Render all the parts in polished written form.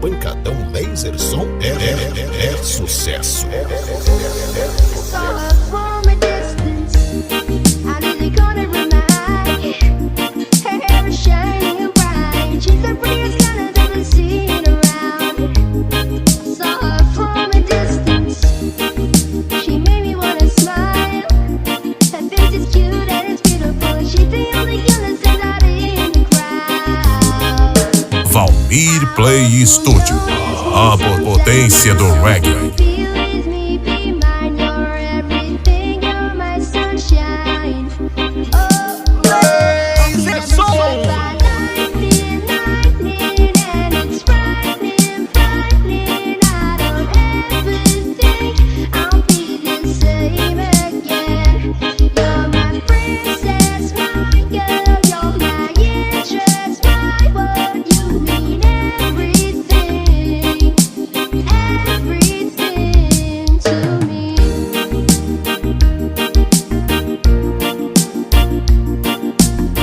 pancadão laser som é sucesso. Play Studio, a potência do reggae.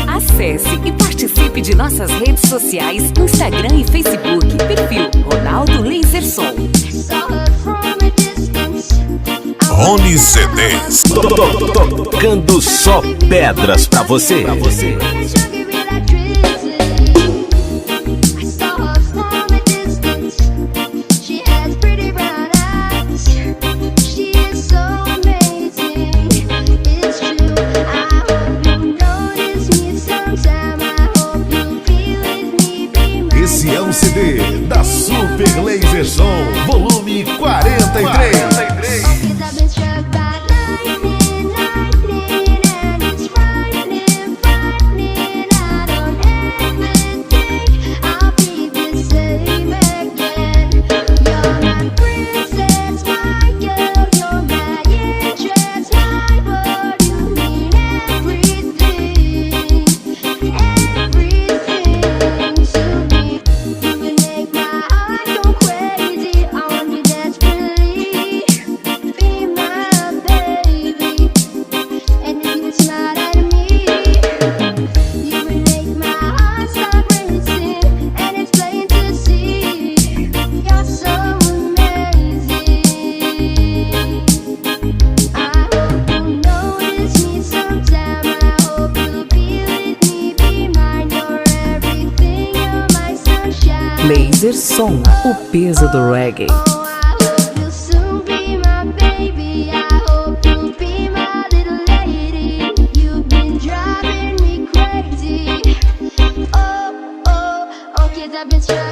Acesse e participe de nossas redes sociais, Instagram e Facebook. Perfil Ronaldo Laser Som. Rony CDs. Tocando só pedras pra você. Esse é um CD da Super Laser Som, volume 43. Laser Som, o peso do reggae. I've been